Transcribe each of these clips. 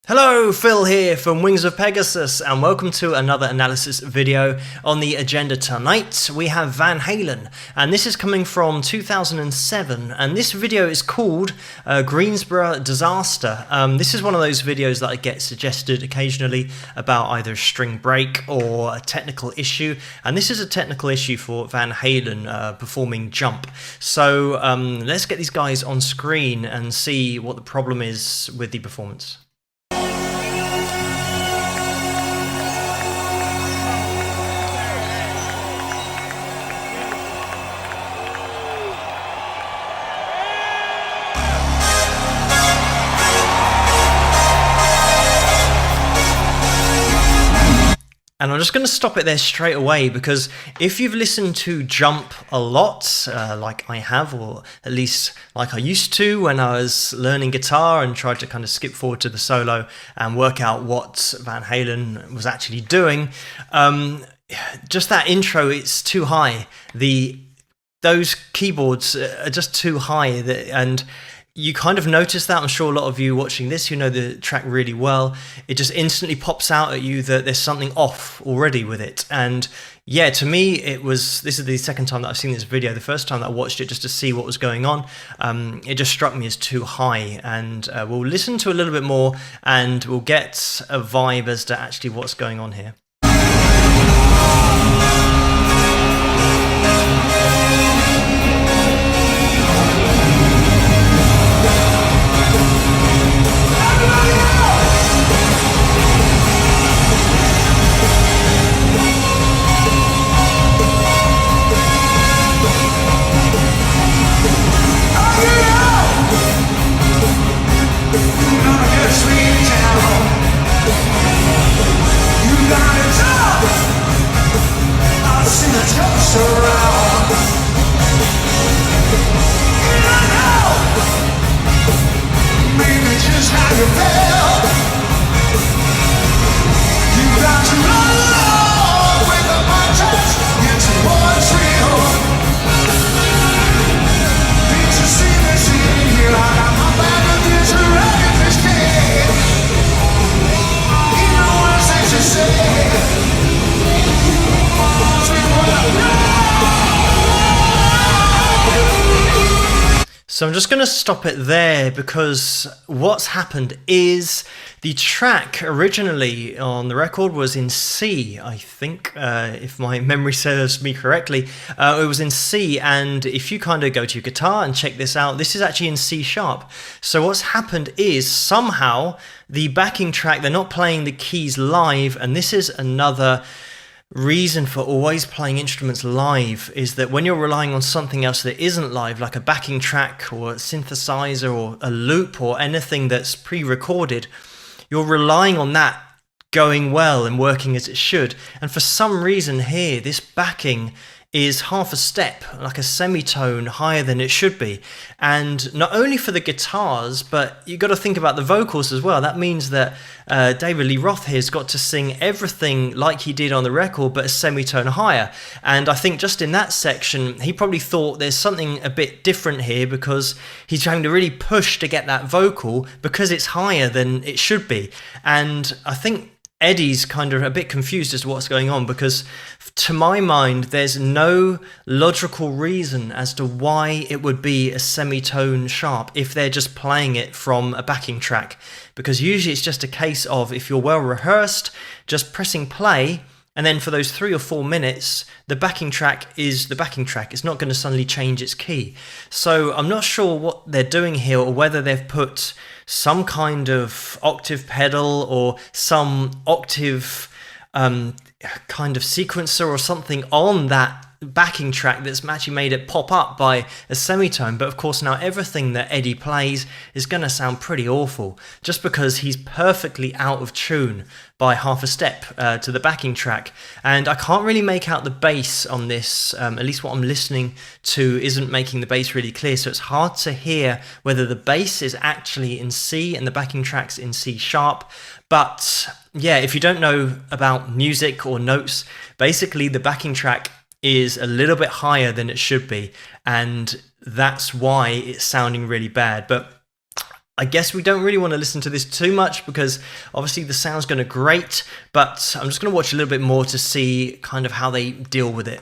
Hello, Phil here from Wings of Pegasus, and welcome to another analysis video. On the agenda tonight, we have Van Halen, and this is coming from 2007, and this video is called Greensboro Disaster. This is one of those videos that I get suggested occasionally about either a string break or a technical issue, and this is a technical issue for Van Halen performing Jump. So let's get these guys on screen and see what the problem is with the performance. And I'm just going to stop it there straight away, because if you've listened to Jump a lot, like I have, or at least like I used to when I was learning guitar and tried to kind of skip forward to the solo and work out what Van Halen was actually doing, just that intro, it's too high. Those keyboards are just too high, and you kind of notice that. I'm sure a lot of you watching this who know the track really well, it just instantly pops out at you that there's something off already with it. And yeah, to me, this is the second time that I've seen this video. The first time that I watched it just to see what was going on, it just struck me as too high. And we'll listen to a little bit more and we'll get a vibe as to actually what's going on here. So I'm just going to stop it there, because what's happened is the track originally on the record was in C, I think, if my memory serves me correctly. It was in C, and if you kind of go to your guitar and check this out, this is actually in C sharp. So what's happened is somehow the backing track, they're not playing the keys live, and this is another reason for always playing instruments live, is that when you're relying on something else that isn't live, like a backing track or a synthesizer or a loop or anything that's pre-recorded, you're relying on that going well and working as it should. And for some reason here, this backing is half a step, like a semitone higher than it should be. And not only for the guitars, but you've got to think about the vocals as well. That means that David Lee Roth here has got to sing everything like he did on the record, but a semitone higher. And I think just in that section, he probably thought there's something a bit different here, because he's trying to really push to get that vocal because it's higher than it should be. And I think Eddie's kind of a bit confused as to what's going on, because to my mind, there's no logical reason as to why it would be a semitone sharp if they're just playing it from a backing track. Because usually it's just a case of, if you're well rehearsed, just pressing play, and then for those 3 or 4 minutes, the backing track is the backing track. It's not going to suddenly change its key. So I'm not sure what they're doing here, or whether they've put some kind of octave pedal or some octave kind of sequencer or something on that backing track that's actually made it pop up by a semitone. But of course now everything that Eddie plays is going to sound pretty awful, just because he's perfectly out of tune by half a step to the backing track. And I can't really make out the bass on this, at least what I'm listening to isn't making the bass really clear, so it's hard to hear whether the bass is actually in C and the backing track's in C sharp. But yeah, if you don't know about music or notes, basically the backing track is a little bit higher than it should be, and that's why it's sounding really bad. But I guess we don't really want to listen to this too much because obviously the sound's going to grate, but I'm just going to watch a little bit more to see kind of how they deal with it.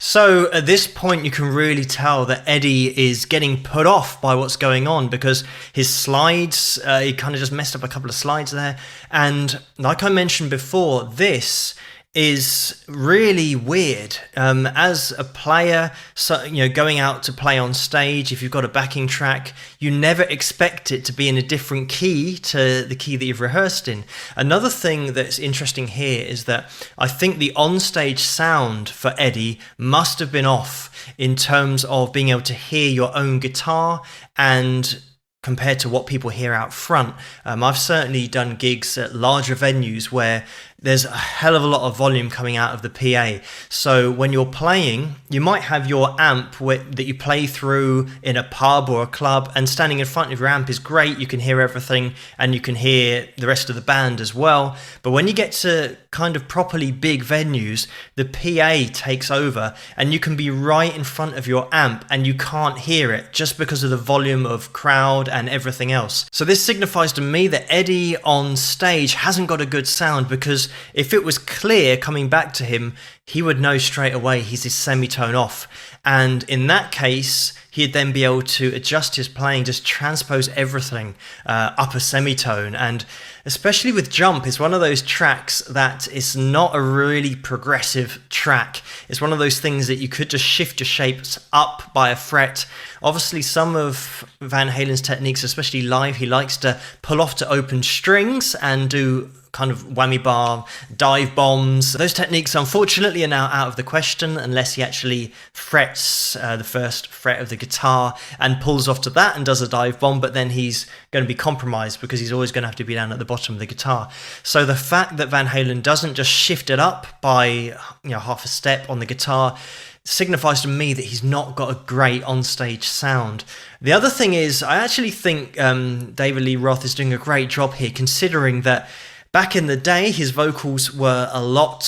So at this point you can really tell that Eddie is getting put off by what's going on because his slides, he kind of just messed up a couple of slides there. And like I mentioned before, this is really weird. As a player, so, going out to play on stage, if you've got a backing track, you never expect it to be in a different key to the key that you've rehearsed in. Another thing that's interesting here is that I think the onstage sound for Eddie must have been off in terms of being able to hear your own guitar and compared to what people hear out front. I've certainly done gigs at larger venues where there's a hell of a lot of volume coming out of the PA. So when you're playing, you might have your amp that you play through in a pub or a club, and standing in front of your amp is great. You can hear everything and you can hear the rest of the band as well. But when you get to kind of properly big venues, the PA takes over and you can be right in front of your amp and you can't hear it just because of the volume of crowd and everything else. So this signifies to me that Eddie on stage hasn't got a good sound, because if it was clear coming back to him, he would know straight away he's his semitone off. And in that case, he'd then be able to adjust his playing, just transpose everything up a semitone. And especially with Jump, it's one of those tracks that is not a really progressive track. It's one of those things that you could just shift your shapes up by a fret. Obviously, some of Van Halen's techniques, especially live, he likes to pull off to open strings and do kind of whammy bar, dive bombs. Those techniques, unfortunately, are now out of the question unless he actually frets the first fret of the guitar and pulls off to that and does a dive bomb, but then he's going to be compromised because he's always going to have to be down at the bottom of the guitar. So the fact that Van Halen doesn't just shift it up by half a step on the guitar signifies to me that he's not got a great onstage sound. The other thing is, I actually think David Lee Roth is doing a great job here, considering that back in the day, his vocals were a lot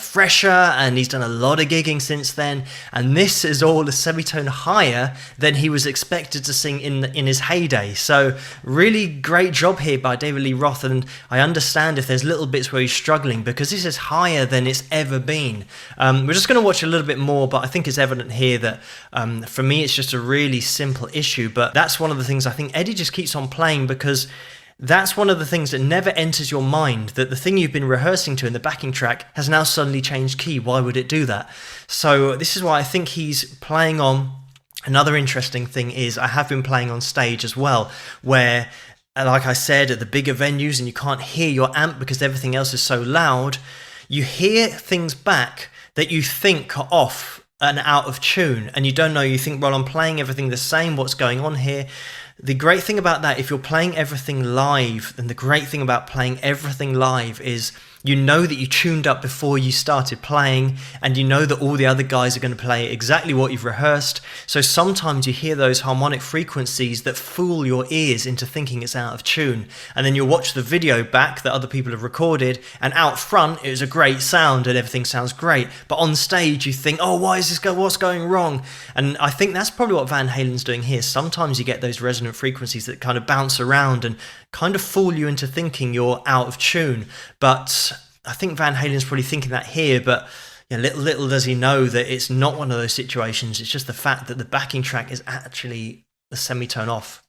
fresher, and he's done a lot of gigging since then. And this is all a semitone higher than he was expected to sing in his heyday. So really great job here by David Lee Roth. And I understand if there's little bits where he's struggling, because this is higher than it's ever been. We're just going to watch a little bit more, but I think it's evident here that for me, it's just a really simple issue. But that's one of the things I think Eddie just keeps on playing, because that's one of the things that never enters your mind, that the thing you've been rehearsing to in the backing track has now suddenly changed key. Why would it do that? So this is why I think he's playing on. Another interesting thing is I have been playing on stage as well, where, like I said, at the bigger venues and you can't hear your amp because everything else is so loud, you hear things back that you think are off and out of tune, and you don't know. You think, well, I'm playing everything the same, what's going on here? The great thing about that, if you're playing everything live, then the great thing about playing everything live is you know that you tuned up before you started playing, and you know that all the other guys are going to play exactly what you've rehearsed. So sometimes you hear those harmonic frequencies that fool your ears into thinking it's out of tune. And then you'll watch the video back that other people have recorded, and out front it was a great sound and everything sounds great. But on stage you think, oh, what's going wrong? And I think that's probably what Van Halen's doing here. Sometimes you get those resonant frequencies that kind of bounce around and kind of fool you into thinking you're out of tune. But I think Van Halen's probably thinking that here, but little does he know that it's not one of those situations. It's just the fact that the backing track is actually a semitone off.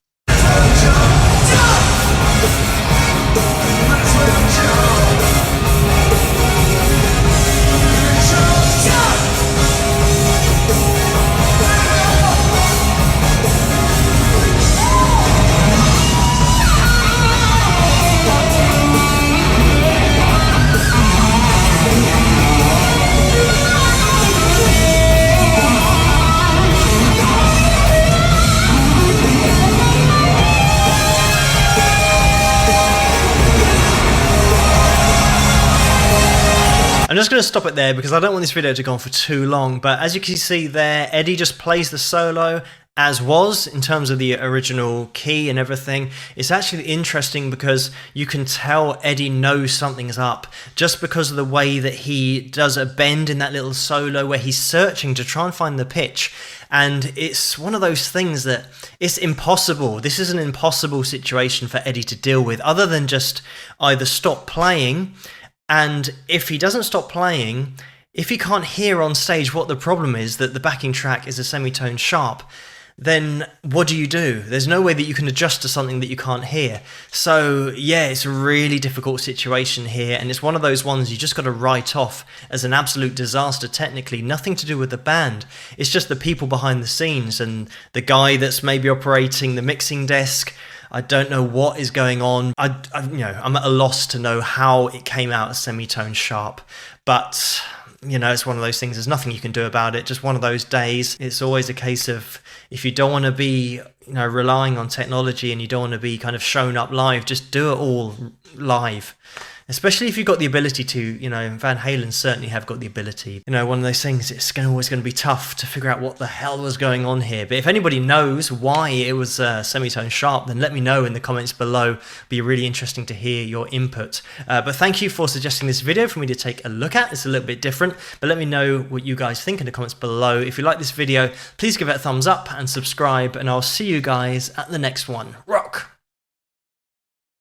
I'm just going to stop it there because I don't want this video to go on for too long. But as you can see there, Eddie just plays the solo as was in terms of the original key and everything. It's actually interesting because you can tell Eddie knows something's up just because of the way that he does a bend in that little solo where he's searching to try and find the pitch. And it's one of those things that it's impossible. This is an impossible situation for Eddie to deal with, other than just either stop playing, and if he doesn't stop playing, if he can't hear on stage what the problem is, that the backing track is a semitone sharp, then what do? There's no way that you can adjust to something that you can't hear. So yeah, it's a really difficult situation here, and it's one of those ones you just got to write off as an absolute disaster technically. Nothing to do with the band. It's just the people behind the scenes and the guy that's maybe operating the mixing desk. I don't know what is going on. I'm at a loss to know how it came out as semitone sharp, but it's one of those things. There's nothing you can do about it. Just one of those days. It's always a case of, if you don't want to be, relying on technology and you don't want to be kind of shown up live, just do it all live. Especially if you've got the ability to, Van Halen certainly have got the ability. One of those things, it's always going to be tough to figure out what the hell was going on here. But if anybody knows why it was semitone sharp, then let me know in the comments below. It'd be really interesting to hear your input. But thank you for suggesting this video for me to take a look at. It's a little bit different, but let me know what you guys think in the comments below. If you like this video, please give it a thumbs up and subscribe, and I'll see you guys at the next one. Rock!